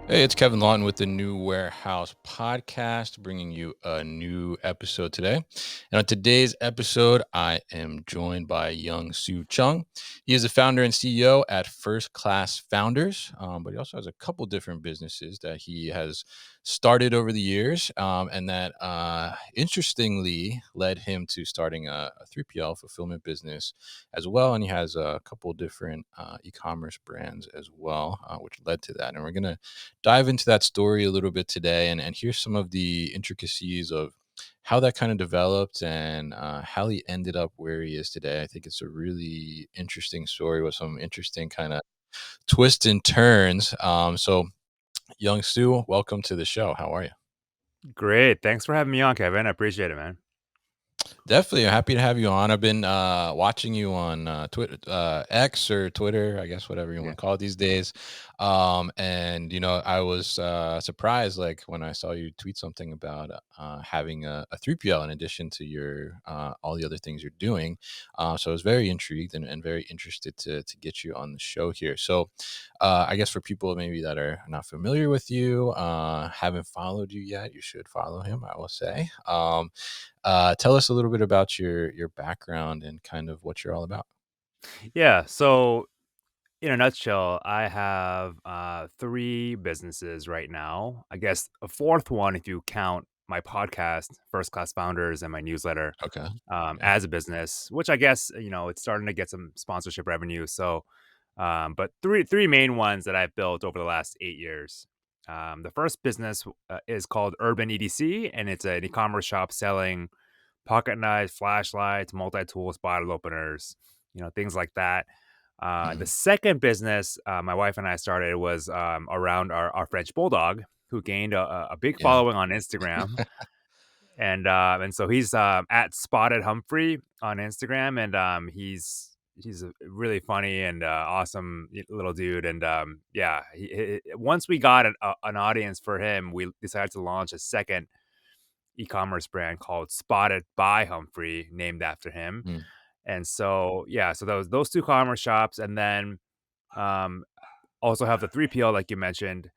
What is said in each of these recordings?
Hey, it's Kevin Lawton with the New Warehouse Podcast, bringing you a new episode today. And on today's episode, I am joined by Yong-Soo Chung. He is the founder and CEO at First Class Founders, but he also has a couple different businesses that he has started over the years, and that interestingly led him to starting a 3PL fulfillment business as well. And he has a couple different e-commerce brands as well, which led to that. And we're going to dive into that story a little bit today and hear some of the intricacies of how that kind of developed and how he ended up where he is today. I think it's a really interesting story with some interesting kind of twists and turns. So, Young Sue, welcome to the show. How are you? Great. Thanks for having me on, Kevin. I appreciate it, man. Definitely happy to have you on. I've been watching you on Twitter, X or Twitter, I guess whatever you Yeah. want to call it these days. And I was surprised, like when I saw you tweet something about having a 3PL in addition to your all the other things you're doing. So I was very intrigued and very interested to get you on the show here. So I guess for people maybe that are not familiar with you, haven't followed you yet, you should follow him, I will say. Tell us a little bit about your background and kind of what you're all about. Yeah. So, in a nutshell, I have three businesses right now. I guess a fourth one, if you count my podcast, First Class Founders, and my newsletter Okay. Yeah. as a business, which I guess, it's starting to get some sponsorship revenue. So, but three main ones that I've built over the last 8 years. The first business is called Urban EDC, and it's an e-commerce shop selling pocket knives, flashlights, multi-tools, bottle openers, things like that. The Mhm. second business my wife and I started was around our French bulldog, who gained a big Yeah. following on Instagram, and so he's at Spotted Humphrey on Instagram, and he's a really funny and awesome little dude, and yeah, once we got an audience for him, we decided to launch a second e-commerce brand called Spotted by Humphrey, named after him. Mm. And so, yeah, so those two commerce shops, and then um, also have the 3PL, like you mentioned,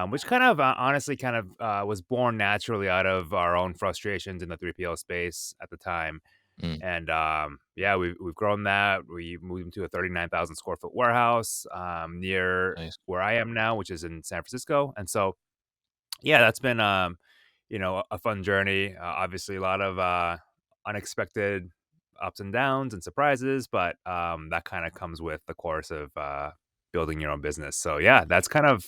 which kind of honestly kind of was born naturally out of our own frustrations in the 3PL space at the time. Mm. And yeah, we've grown that. We moved into a 39,000 square foot warehouse near Nice. where I am now, which is in San Francisco. And so, yeah, that's been a fun journey. Obviously, a lot of unexpected ups and downs and surprises, but that kind of comes with the course of building your own business. So yeah, that's kind of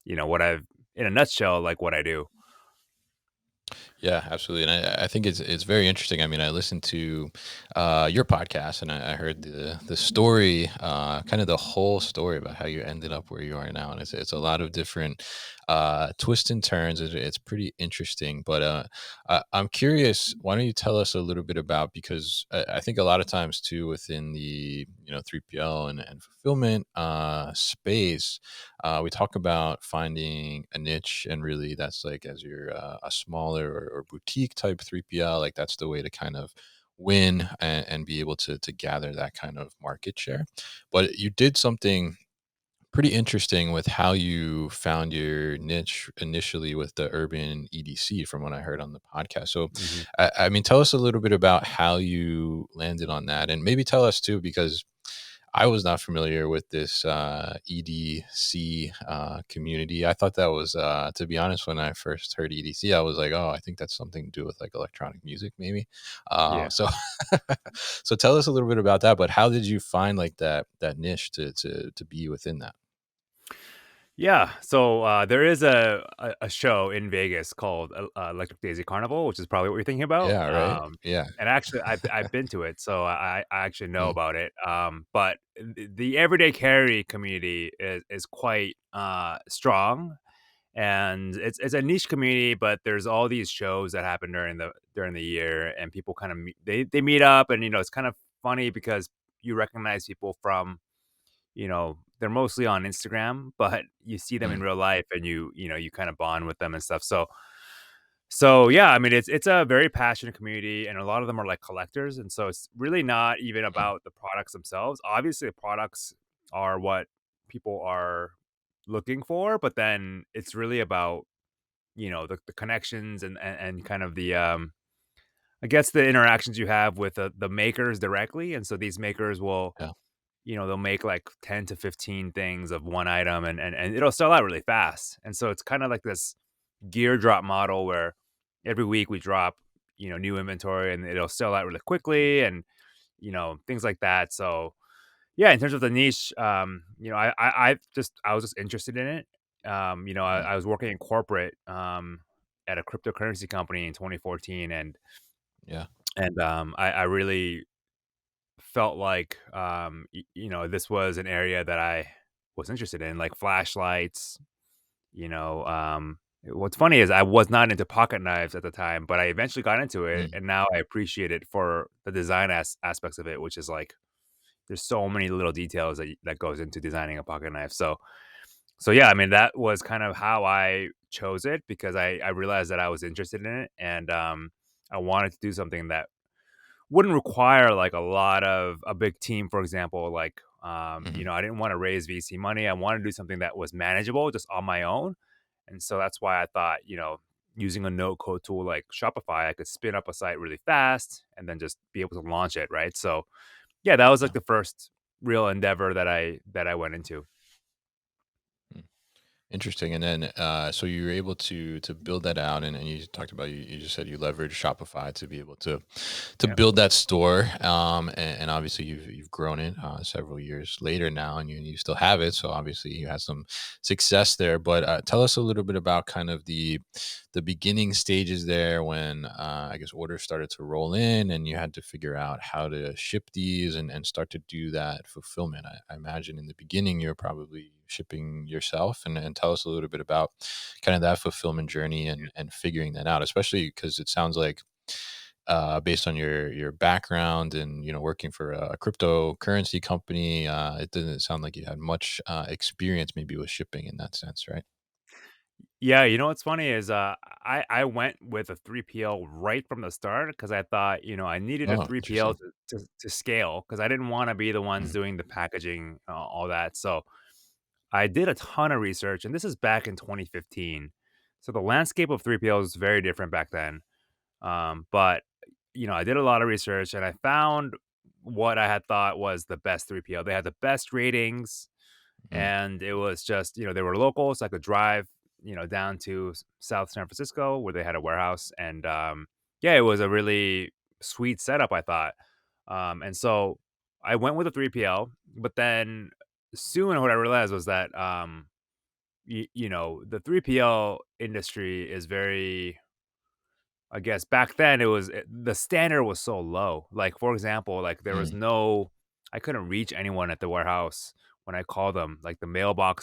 what I've in a nutshell, like what I do. Yeah, absolutely, and I think it's very interesting. I mean, I listened to your podcast, and I heard the story, kind of the whole story about how you ended up where you are now, and it's a lot of different twists and turns. It's pretty interesting, but I'm curious. Why don't you tell us a little bit about, because I think a lot of times too within the 3PL and fulfillment space, we talk about finding a niche, and really that's like as you're a smaller or boutique type 3PL, like that's the way to kind of win and be able to gather that kind of market share. But you did something pretty interesting with how you found your niche initially with the urban EDC, from what I heard on the podcast. So, Mhm. I mean, tell us a little bit about how you landed on that, and maybe tell us too, because I was not familiar with this EDC community. I thought that was, to be honest, when I first heard EDC, I was like, oh, I think that's something to do with like electronic music, maybe. Yeah. So, so tell us a little bit about that. But how did you find like that niche to be within that? Yeah, so there is a show in Vegas called Electric Daisy Carnival, which is probably what you're thinking about. Yeah. Right. Yeah. And actually, I've been to it, so I actually know Mm. about it. But the everyday carry community is quite strong, and it's a niche community. But there's all these shows that happen during the year, and people kind of they meet up, and it's kind of funny because you recognize people from they're mostly on Instagram, but you see them in Mm. real life and you kind of bond with them and stuff. So yeah, I mean it's a very passionate community and a lot of them are like collectors. And so it's really not even Mm. about the products themselves. Obviously the products are what people are looking for, but then it's really about, the connections and kind of I guess the interactions you have with the makers directly, and so these makers will, Yeah. they'll make like 10 to 15 things of one item and it'll sell out really fast. And so it's kind of like this gear drop model where every week we drop, new inventory and it'll sell out really quickly and, things like that. So yeah, in terms of the niche, I was just interested in it. Mhm. I was working in corporate at a cryptocurrency company in 2014, Yeah. I really felt like this was an area that I was interested in, like flashlights. What's funny is I was not into pocket knives at the time, but I eventually got into it, Mm. and now I appreciate it for the design aspects of it, which is like there's so many little details that goes into designing a pocket knife. So yeah, I mean that was kind of how I chose it because I realized that I was interested in it, and I wanted to do something that wouldn't require like a big team, for example. Like, Mhm. I didn't want to raise VC money. I wanted to do something that was manageable, just on my own. And so that's why I thought, using a no code tool like Shopify, I could spin up a site really fast and then just be able to launch it, right? So yeah, that was Yeah. like the first real endeavor that I went into. Mm. Interesting. And then, so you were able to build that out, and you talked about you just said you leveraged Shopify to be able to Yeah. build that store. And obviously you've grown it several years later now, and you still have it. So obviously you had some success there. But tell us a little bit about kind of the beginning stages there when I guess orders started to roll in, and you had to figure out how to ship these and start to do that fulfillment. I imagine in the beginning you're probably shipping yourself, and tell us a little bit about kind of that fulfillment journey and figuring that out, especially because it sounds like based on your background and working for a cryptocurrency company, it doesn't sound like you had much experience maybe with shipping in that sense, right? Yeah, what's funny is I went with a 3PL right from the start because I thought, I needed a Oh, 3PL interesting. to scale because I didn't want to be the ones Mhm. doing the packaging, all that. So I did a ton of research, and this is back in 2015. So the landscape of 3PL is very different back then. But I did a lot of research and I found what I had thought was the best 3PL. They had the best ratings, Mm. and it was just, they were local, so I could drive, down to South San Francisco where they had a warehouse. And yeah, it was a really sweet setup, I thought. And so I went with a 3PL, but then soon what I realized was that the 3PL industry is very, I guess back then the standard was so low. Like, for example, like there was Mm. no I couldn't reach anyone at the warehouse when I called them. Like the Oh, wow.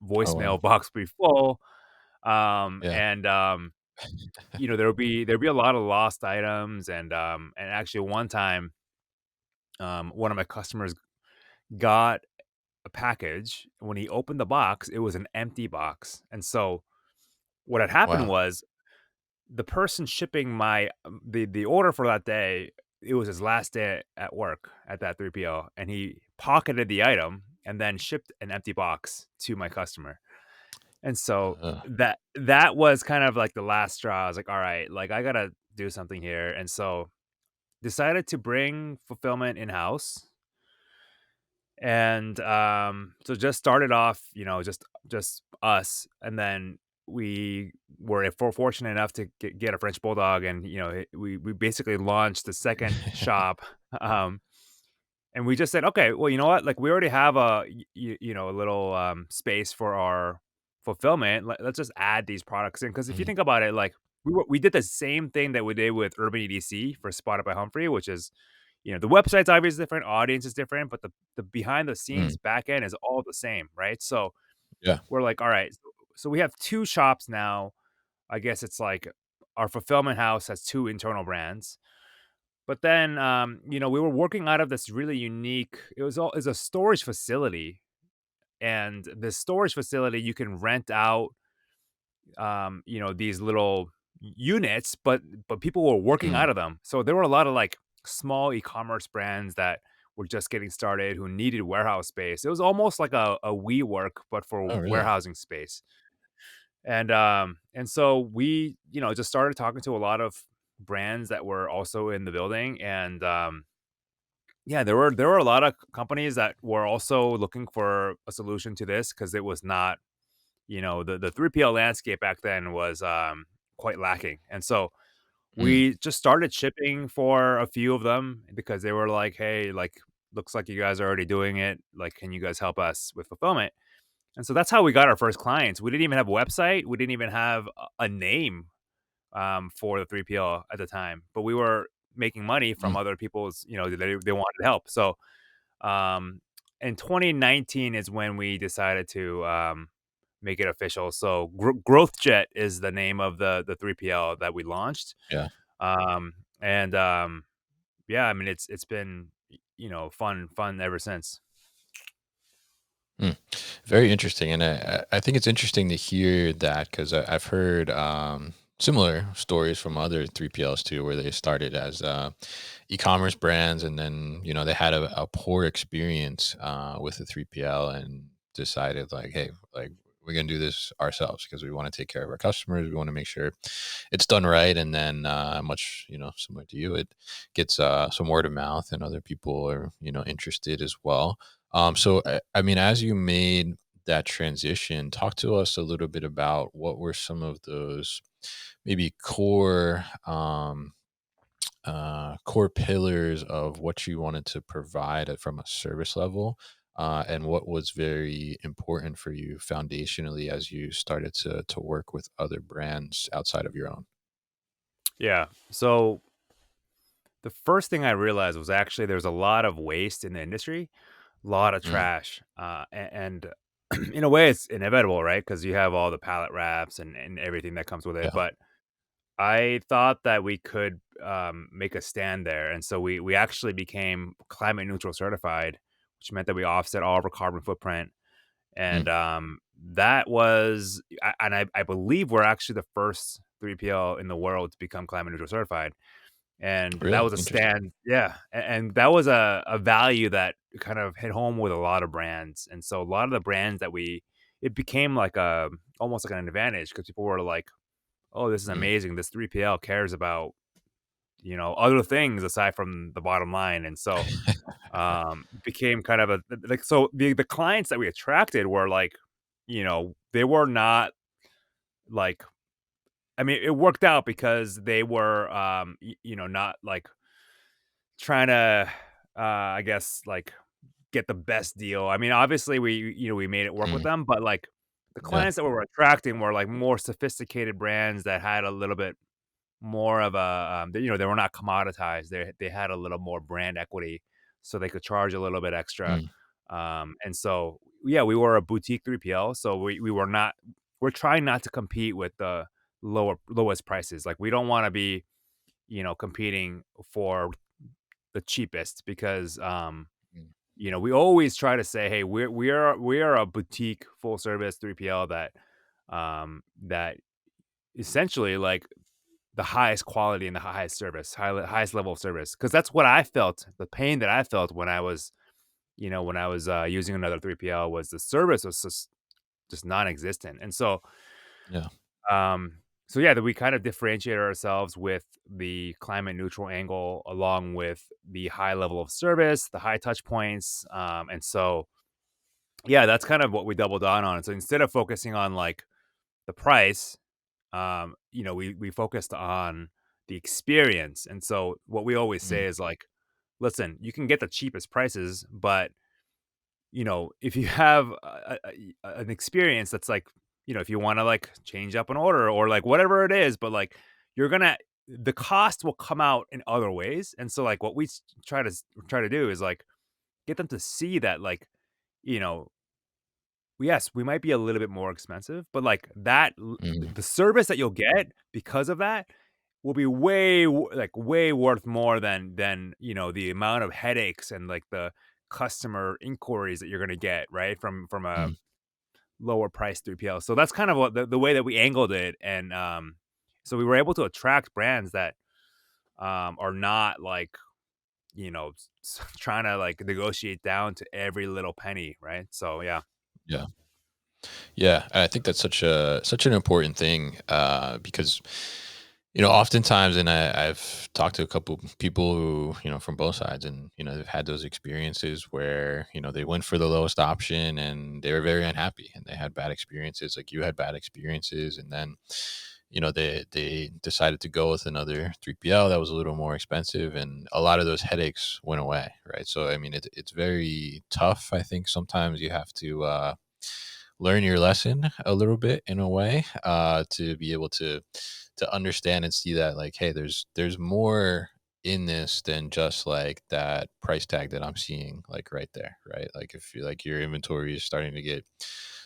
voicemail box would be full. Yeah. And there'd be a lot of lost items, and actually one time one of my customers got a package. When he opened the box, it was an empty box. And so what had happened Wow. was the person shipping the order for that day, it was his last day at work at that 3PL, and he pocketed the item and then shipped an empty box to my customer. And so Uh, that was kind of like the last straw. I was like, "All right, like I gotta do something here." And so decided to bring fulfillment in-house. And so just started off, just us, and then we were fortunate enough to get a French bulldog, and we basically launched the second shop. um and we just said, okay, well, you know what, like we already have a little space for our fulfillment. Let's just add these products in, because if you Mhm. think about it, like we did the same thing that we did with Urban EDC for Spotted by Humphrey, which is, the website's obviously different, audience is different, but the behind the Mm. scenes back end is all the same, right? So Yeah. we're like, all right, so we have two shops now. I guess it's like our fulfillment house has two internal brands. But then, we were working out of this really unique. It's a storage facility, and the storage facility you can rent out, these little units, but people were working Mm. out of them. So there were a lot of like small e-commerce brands that were just getting started who needed warehouse space. It was almost like a WeWork, but for Oh, really? warehousing space. And so we, just started talking to a lot of brands that were also in the building. And yeah, there were a lot of companies that were also looking for a solution to this because it was not, the 3PL landscape back then was quite lacking. And so Mm, we just started shipping for a few of them because they were like, "Hey, like, looks like you guys are already doing it. Like, can you guys help us with fulfillment?" And so that's how we got our first clients. We didn't even have a website. We didn't even have a name for the 3PL at the time, but we were making money from mm, other people's, they wanted help. So um, in 2019 is when we decided to make it official. So GrowthJet is the name of the 3PL that we launched. yeah. Um, and yeah, I mean it's been fun ever since. Mm. Very interesting, and I think it's interesting to hear that because I've heard similar stories from other 3PLs too, where they started as e-commerce brands, and then they had a poor experience with the 3PL and decided like, hey, like we're gonna do this ourselves because we want to take care of our customers. We want to make sure it's done right, and then much similar to you, it gets some word of mouth, and other people are interested as well. So I mean, as you made that transition, talk to us a little bit about what were some of those maybe core pillars of what you wanted to provide from a service level, and what was very important for you foundationally as you started to work with other brands outside of your own. Yeah. So the first thing I realized was actually there's a lot of waste in the industry, a lot of Mm, trash, and in a way it's inevitable, right? Because you have all the pallet wraps and everything that comes with it. yeah. But I thought that we could make a stand there, and so we actually became climate neutral certified, which meant that we offset all of our carbon footprint. Mm, And that was, I believe we're actually the first 3PL in the world to become climate neutral certified. And that really was a interesting. stand, yeah, and that was a value that kind of hit home with a lot of brands. And so a lot of the brands that it became like a almost like an advantage because people were like, "Oh, this is Mm, amazing. This 3PL cares about, other things aside from the bottom line." And so, became kind of a like, so the clients that we attracted were like, they were not like, I mean, it worked out because they were, not like trying to, I guess, like, get the best deal. I mean, obviously, we made it work with mm, them, but, like, the yeah. clients that we were attracting were, like, more sophisticated brands that had a little bit more of a, they were not commoditized. They had a little more brand equity, so they could charge a little bit extra. Mm, And so, yeah, we were a boutique 3PL, so we're trying not to compete with the lowest prices. Like, we don't wanna be, competing for the cheapest because, mm, we always try to say, "Hey, we are a boutique full service 3PL that essentially, like, the highest quality and the highest service, highest level of service." Because that's what I felt, the pain that I felt when I was, using another 3PL was the service was just non-existent. And so, yeah. um yeah, that we kind of differentiate ourselves with the climate neutral angle along with the high level of service, the high touch points, and so, yeah, that's kind of what we doubled down on. So instead of focusing on, like, the price, we focused on the experience. And so what we always Mm, say is like, listen, you can get the cheapest prices, but if you have an experience that's like, if you want to like change up an order or like whatever it is, but like you're gonna the cost will come out in other ways. And so like what we try to do is like get them to see that like, you know, yes, we might be a little bit more expensive, but, like, mm, the service that you'll get because of that will be way worth more than, the amount of headaches and, like, the customer inquiries that you're gonna get, right, from a mm, lower price 3PL. So that's kind of what the way that we angled it. And, so we were able to attract brands that, are not, like, trying to like negotiate down to every little penny, right? So yeah. Yeah. Yeah, I think that's such an important thing, because oftentimes, and I've talked to a couple people who from both sides, and they've had those experiences where they went for the lowest option and they were very unhappy, and they had bad experiences, like you had bad experiences, and then they decided to go with another 3PL that was a little more expensive, and a lot of those headaches went away, right? So I mean, it's very tough. I think sometimes you have to learn your lesson a little bit in a way, to be able to understand and see that, like, hey, there's more in this than just like that price tag that I'm seeing, like, right there, right? Like, if you like your inventory is starting to get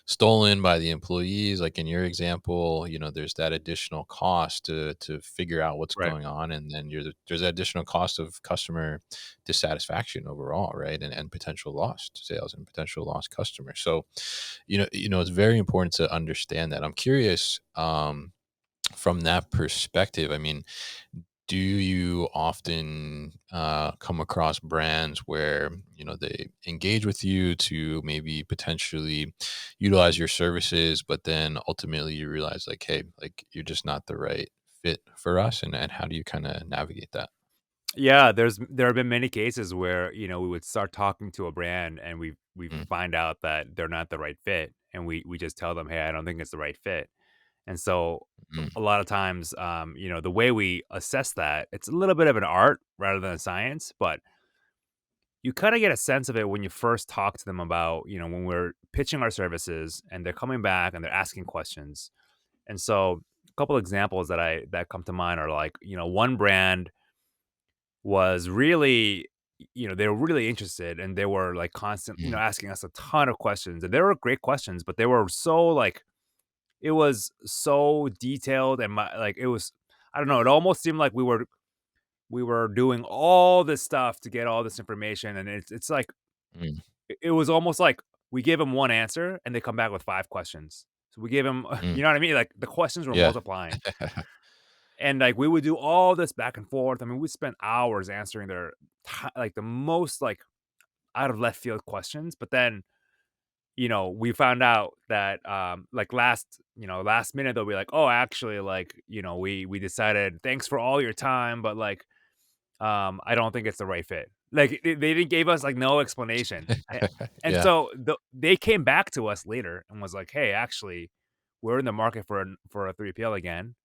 stolen by the employees, like in your example, there's that additional cost to figure out what's Right. going on, and then there's that additional cost of customer dissatisfaction overall, right? And potential lost sales and potential lost customers. So it's very important to understand that. I'm curious, from that perspective, I mean, do you often come across brands where they engage with you to maybe potentially utilize your services, but then ultimately you realize, like, hey, like, you're just not the right fit for us, and how do you kind of navigate that? Yeah, there have been many cases where, we would start talking to a brand and we Mm, find out that they're not the right fit, and we just tell them, "Hey, I don't think it's the right fit." And so a mm, lot of times, the way we assess that, it's a little bit of an art rather than a science, but you kind of get a sense of it when you first talk to them about, when we're pitching our services and they're coming back and they're asking questions. And so a couple examples that come to mind are like, one brand was really, they were really interested and they were like constant, mm, asking us a ton of questions. And they were great questions, but they were so like it was so detailed and like it was I don't know, it almost seemed like we were doing all this stuff to get all this information, and it's like mm, it was almost like we give them one answer and they come back with 5 questions. So we gave them mm. you know what I mean? Like the questions were Yeah. multiplying. And like we would do all this back and forth. I mean, we spent hours answering their like the most like out of left field questions, but then we found out that, like last minute they'll be like, "Oh, actually, like, we decided thanks for all your time, but like, I don't think it's the right fit." Like they didn't give us like no explanation. And Yeah. so they came back to us later and was like, "Hey, actually, we're in the market for a 3PL again.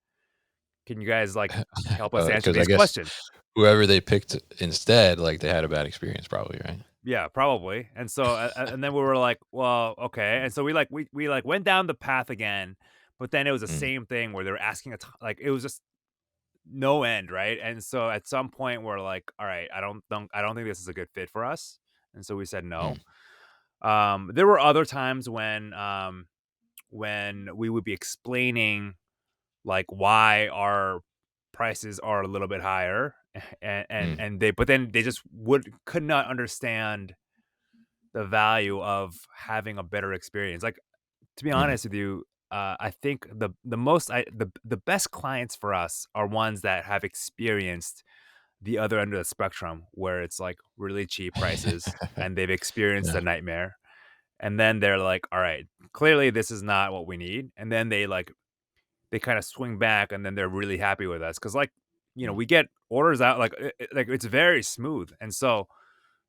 Can you guys like help us answer Because I these guess questions?" whoever they picked instead, like, they had a bad experience probably, right? Yeah, probably. And so, and then we were like, "Well, okay." And so we like went down the path again, but then it was the Mm, same thing where they were asking like it was just no end, right? And so at some point we're like, "All right, I don't think this is a good fit for us." And so we said no. mm, There were other times when we would be explaining like why our prices are a little bit higher, mm, and they but then they just could not understand the value of having a better experience. Like, to be mhm, honest with you, I think the best clients for us are ones that have experienced the other end of the spectrum, where it's like really cheap prices and they've experienced yeah, the nightmare. And then they're like, all right, clearly this is not what we need. And then they kind of swing back and then they're really happy with us. Cause like, mm, we get orders out like like it's very smooth. And so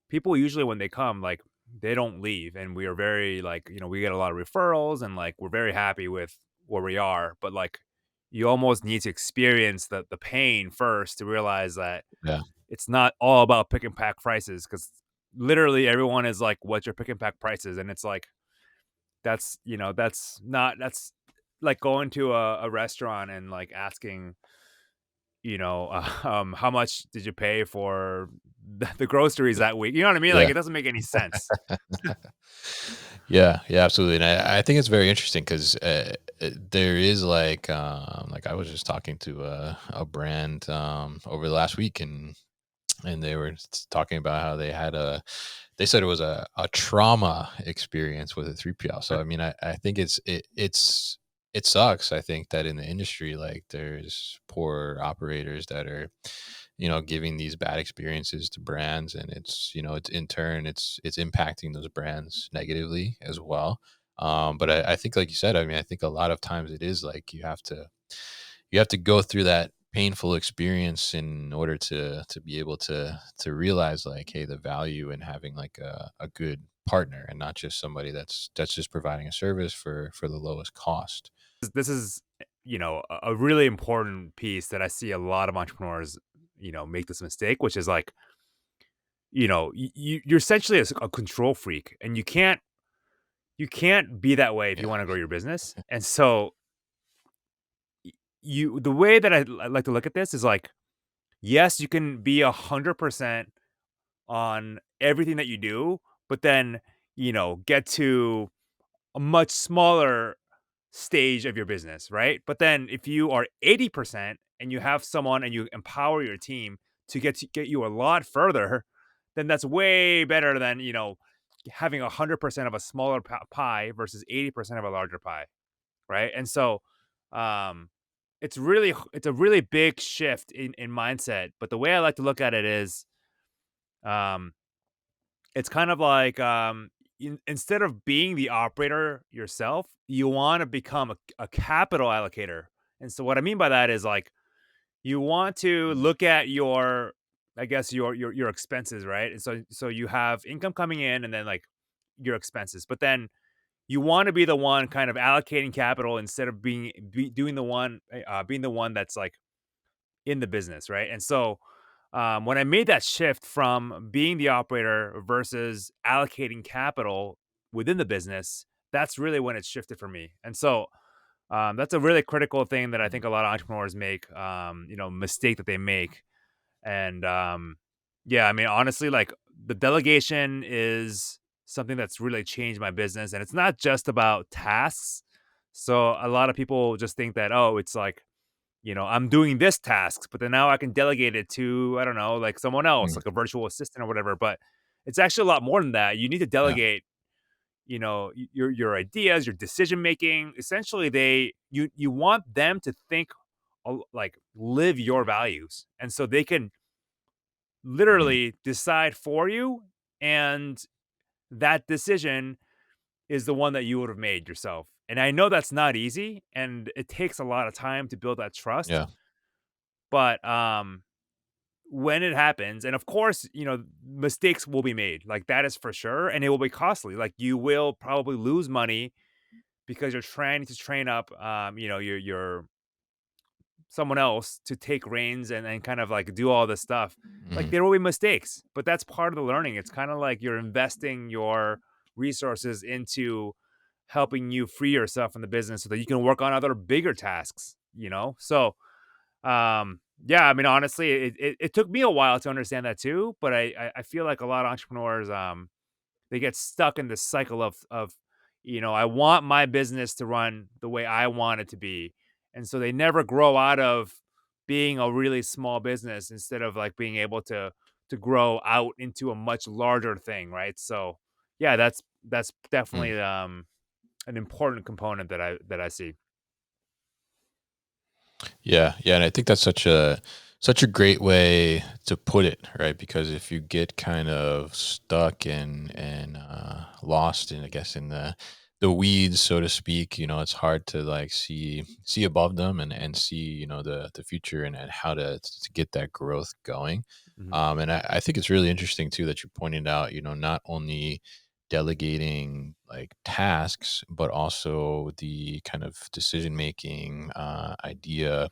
people usually when they come, like, they don't leave, and we are very, like, we get a lot of referrals, and, like, we're very happy with where we are, but, like, you almost need to experience the pain first to realize that yeah, it's not all about pick and pack prices, because literally everyone is like, "What's your pick and pack prices?" And it's like, that's like going to a restaurant and, like, asking, "How much did you pay for the groceries that week?" You know what I mean? Like, yeah. it doesn't make any sense. Yeah, yeah, absolutely, and I think it's very interesting 'cause, there is, like, I was just talking to a brand, over the last week, and they were talking about how they said it was a trauma experience with a 3PL. So, I mean, I think it sucks, I think, that in the industry, like, there's poor operators that are giving these bad experiences to brands, and it's in turn it's impacting those brands negatively as well. But I think, like you said, I mean, I think a lot of times it is like you have to go through that painful experience in order to be able to realize, like, hey, the value in having like a good partner, and not just somebody that's just providing a service for the lowest cost. This is, a really important piece that I see a lot of entrepreneurs, make this mistake, which is like, you're essentially a control freak, and you can't be that way if you Yeah. want to grow your business. And so the way that I like to look at this is like, yes, you can be 100% on everything that you do, but then, get to a much smaller stage of your business, right? But then if you are 80% and you have someone and you empower your team to get you a lot further, then that's way better than, having 100% of a smaller pie versus 80% of a larger pie, right? And so um it's a really big shift in mindset, but the way I like to look at it is um it's kind of like, instead of being the operator yourself, you wanna become a capital allocator. And so what I mean by that is, like, you want to look at your, I guess, your expenses, right? And so you have income coming in and then, like, your expenses. But then you wanna be the one kind of allocating capital instead of being the one that's, like, in the business, right? And so, when I made that shift from being the operator versus allocating capital within the business, that's really when it shifted for me. And so, that's a really critical thing that I think Mhm. a lot of entrepreneurs make, mistake that they make. And yeah, I mean, honestly, like, the delegation is something that's really changed my business, and it's not just about tasks. So a lot of people just think that, oh, it's like, I'm doing this task, but then now I can delegate it to, I don't know, like someone else, Mm. like a virtual assistant or whatever. But it's actually a lot more than that. You need to Yeah. delegate, your ideas, your decision making. Essentially, you want them to think, like, live your values, and so they can Mhm. literally decide for you, and that decision is the one that you would have made yourself. And I know that's not easy, and it takes a lot of time to build that trust. Yeah. But when it happens, and of course, mistakes will be made, like, that is for sure, and it will be costly. Like, you will probably lose money because you're trying to train up, your someone else to take reins and kind of, like, do all this stuff. Like, Mhm. there will be mistakes, but that's part of the learning. It's kinda like you're investing your resources into helping you free yourself from the business so that you can work on other bigger tasks, you know? So, yeah, I mean, honestly, it took me a while to understand that too, but I feel like a lot of entrepreneurs, they get stuck in this cycle of, I want my business to run the way I want it to be, and so they never grow out of being a really small business instead of, like, being able to grow out into a much larger thing, right? So, yeah, that's Mm. definitely, an important component that I see. Yeah, yeah, and I think that's such a great way to put it, right? Because if you get kind of stuck and lost in, I guess, in the weeds, so to speak, it's hard to like see above them and see, the future and how to get that growth going. Mhm. And I think it's really interesting too that you pointed out, not only delegating like tasks, but also the kind of decision making, idea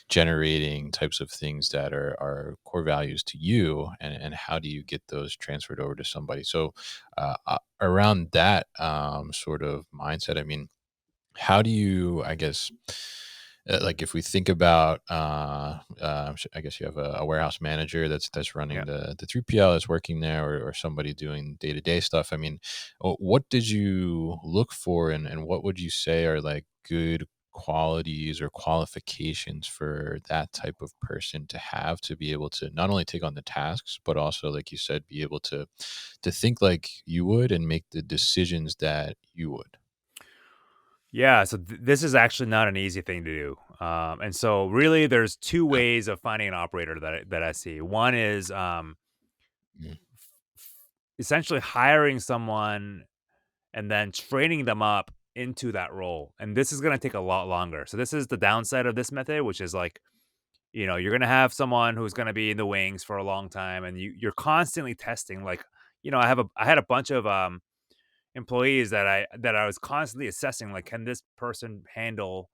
generating types of things that are core values to you, and how do you get those transferred over to somebody. So around that sort of mindset, I mean, how do you, I guess, like if we think about, I guess you have a warehouse manager that's running Yeah. the 3PL that's working there, or somebody doing day to day stuff. I mean, what did you look for, and what would you say are like good qualities or qualifications for that type of person to have to be able to not only take on the tasks, but also, like you said, be able to think like you would and make the decisions that you would. Yeah, so this is actually not an easy thing to do. And so really there's two Yeah. ways of finding an operator that I see. One is Mm, essentially hiring someone and then training them up into that role. And this is going to take a lot longer. So this is the downside of this method, which is like, you're going to have someone who's going to be in the wings for a long time and you're constantly testing like, I had a bunch of employees that I was constantly assessing like can this person handle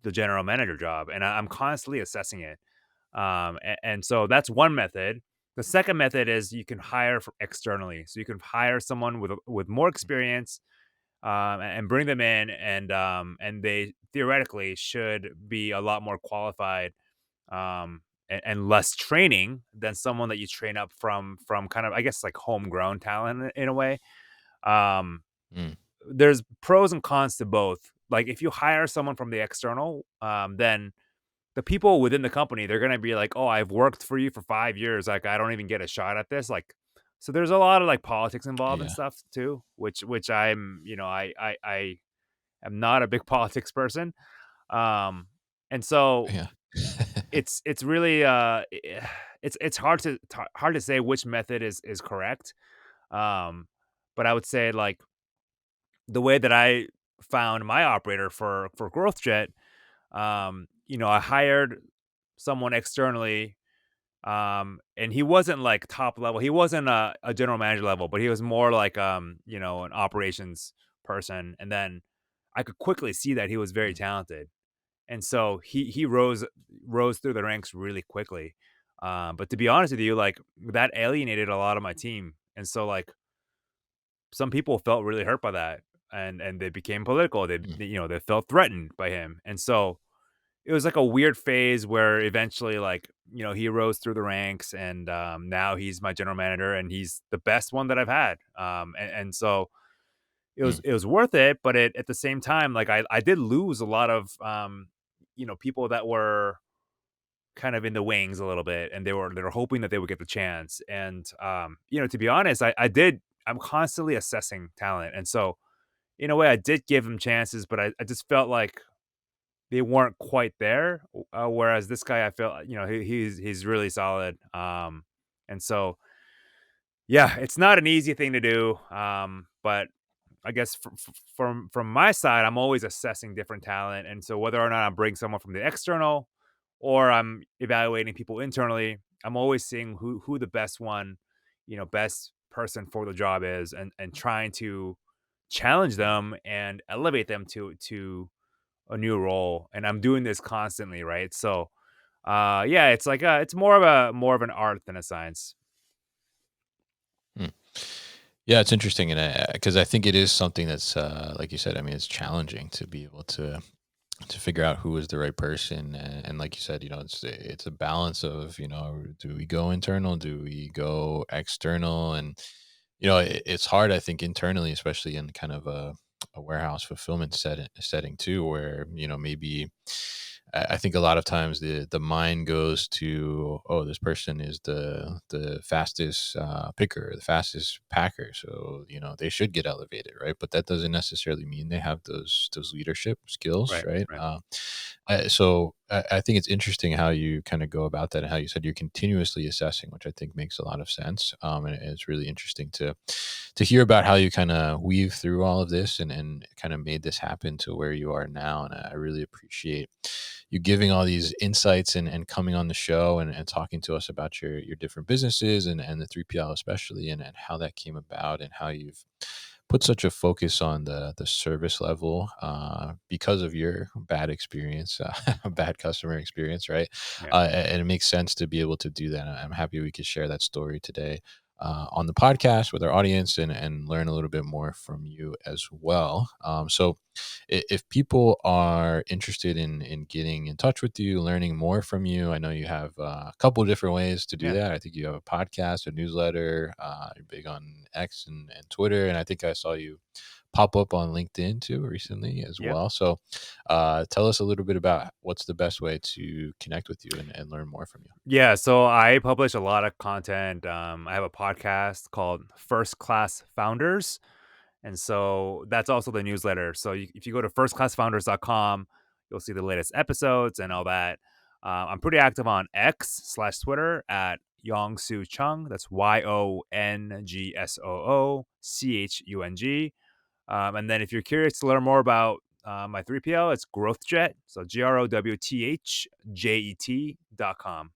the general manager job and I'm constantly assessing it. And so that's one method. The second method is you can hire externally. So you can hire someone with more experience and bring them in, and they theoretically should be a lot more qualified and less training than someone that you train up from kind of I guess like homegrown talent in a way. Um, mm, there's pros and cons to both. Like if you hire someone from the external, then the people within the company, they're gonna be like, "Oh, I've worked for you for 5 years, like, I don't even get a shot at this," like so there's a lot of, like, politics involved and yeah. stuff too, which I am not a big politics person, um, and so Yeah. it's really, it's hard to say which method is correct, um, but I would say, like, the way that I found my operator for GrowthJet, I hired someone externally. And he wasn't like top level. He wasn't a general manager level, but he was more like an operations person. And then I could quickly see that he was very Mm, talented. And so he rose through the ranks really quickly. But to be honest with you, like that alienated a lot of my team. And so like some people felt really hurt by that and they became political. mm, They felt threatened by him. And so it was like a weird phase where eventually, like, he rose through the ranks and, now he's my general manager and he's the best one that I've had. And so mm, it was worth it, but at the same time, like I did lose a lot of, people that were kind of in the wings a little bit and they were hoping that they would get the chance. And, to be honest, I'm constantly assessing talent. And so in a way I did give him chances, but I just felt like they weren't quite there, whereas this guy, I feel, he's really solid, and so, yeah, it's not an easy thing to do, but I guess from my side, I'm always assessing different talent, and so whether or not I'm bringing someone from the external or I'm evaluating people internally, I'm always seeing who the best one, best person for the job is, and trying to challenge them and elevate them to a new role, and I'm doing this constantly, right? So, yeah, it's like it's more of an art than a science. mm. Yeah, it's interesting, and because I think it is something that's, like you said, I mean, it's challenging to be able to figure out who is the right person, and like you said, it's a balance of, do we go internal, do we go external, and it's hard, I think, internally, especially in kind of a warehouse fulfillment setting too, where maybe I think a lot of times the mind goes to, oh, this person is the fastest picker, the fastest packer, so they should get elevated, right? But that doesn't necessarily mean they have those leadership skills, Right, right? right. So I think it's interesting how you kind of go about that, and how you said you're continuously assessing, which I think makes a lot of sense. And it's really interesting to hear about how you kind of weave through all of this, and kind of made this happen to where you are now. And I really appreciate you giving all these insights, and coming on the show, and talking to us about your different businesses, and the 3PL especially, and how that came about, and how you've put such a focus on the service level, because of your bad experience, bad customer experience, right? Yeah, And it makes sense to be able to do that. I'm happy we could share that story today, on the podcast with our audience, and learn a little bit more from you as well. So, if people are interested in getting in touch with you, learning more from you, I know you have a couple of different ways to do yeah, that. I think you have a podcast, a newsletter. You're big on X and Twitter, and I think I saw you pop up on LinkedIn too recently as yep, well. So, tell us a little bit about what's the best way to connect with you, and learn more from you. yeah. So I publish a lot of content. I have a podcast called First Class Founders, and so that's also the newsletter. So if you go to firstclassfounders.com, You'll see the latest episodes and all that. I'm pretty active on X/Twitter at Yong-Soo Chung. That's YONGSOOCHUNG. And then if you're curious to learn more about my 3PL, it's GrowthJet. So GrowthJet.com.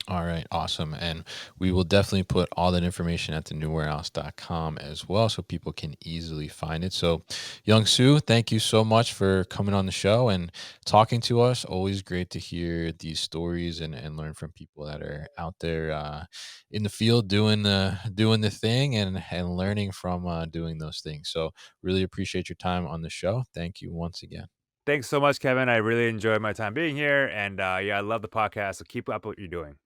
All right, awesome. And we will definitely put all that information at the newwarehouse.com as well so people can easily find it. So, Young Soo, thank you so much for coming on the show and talking to us. Always great to hear these stories and learn from people that are out there in the field doing the thing and learning from doing those things. So, really appreciate your time on the show. Thank you once again. Thanks so much, Kevin. I really enjoyed my time being here. And yeah, I love the podcast. So keep up what you're doing.